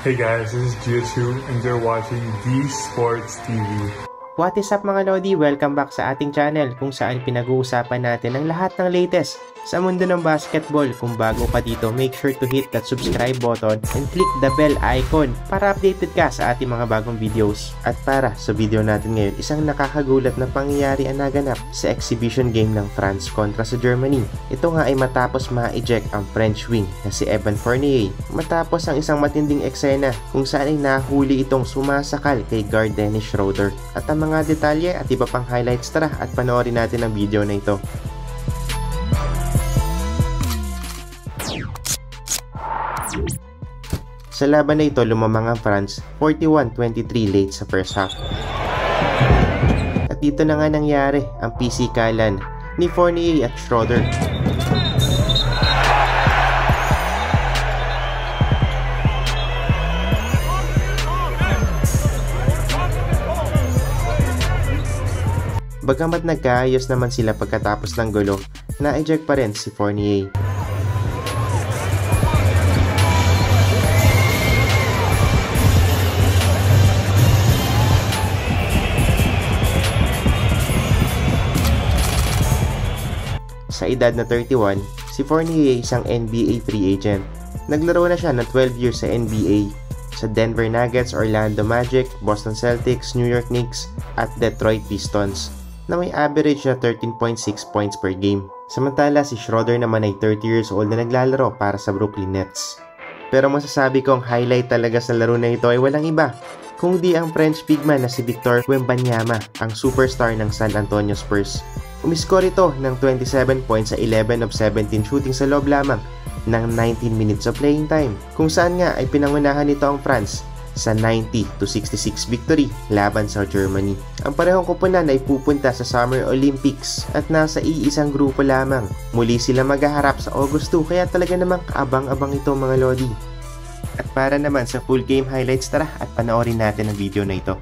Hey guys, this is Gio2 and you're watching D Sports TV. What is up mga Lodi? Welcome back sa ating channel kung saan pinag-uusapan natin ang lahat ng latest sa mundo ng basketball. Kung bago ka dito, make sure to hit that subscribe button and click the bell icon para updated ka sa ating mga bagong videos. At para sa video natin ngayon, isang nakakagulat na pangyayari ang naganap sa exhibition game ng France kontra sa Germany. Ito nga ay matapos ma-eject ang French wing na si Evan Fournier matapos ang isang matinding eksena kung saan ay nahuli itong sumasakal kay guard Dennis Schroeder. At ang mga detalye at iba pang highlights, tara at panoorin natin ang video na ito. Sa laban na ito, lumamang ang France 41-23 late sa first half. At dito na nga nangyari ang pisikalan ni Fournier at Schroeder. Bagamat nagkaayos naman sila pagkatapos ng gulo, na-eject pa rin si Fournier. Sa edad na 31, si Fournier isang NBA free agent. Naglaro na siya ng 12 years sa NBA sa Denver Nuggets, Orlando Magic, Boston Celtics, New York Knicks at Detroit Pistons na may average na 13.6 points per game. Samantala si Schroeder naman ay 30 years old na naglalaro para sa Brooklyn Nets. Pero masasabi kong highlight talaga sa laro na ito ay walang iba kundi ang French big man na si Victor Wembanyama, ang superstar ng San Antonio Spurs. Umiskor ito ng 27 points sa 11 of 17 shooting sa loob lamang ng 19 minutes of playing time, kung saan nga ay pinangunahan nito ang France sa 90-66 victory laban sa Germany. Ang parehong koponan ay pupunta sa Summer Olympics at nasa iisang grupo lamang. Muli sila maghaharap sa August 2 kaya talaga namang kaabang-abang ito mga Lodi. At para naman sa full game highlights, tara at panoorin natin ang video na ito.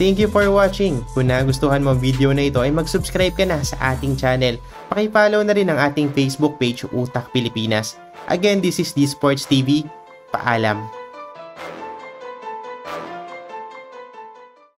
Thank you for watching. Kung nagustuhan mo ang video na ito ay mag-subscribe ka na sa ating channel. Paki-follow na rin ang ating Facebook page, Utak Pilipinas. Again, this is D Sports TV. Paalam.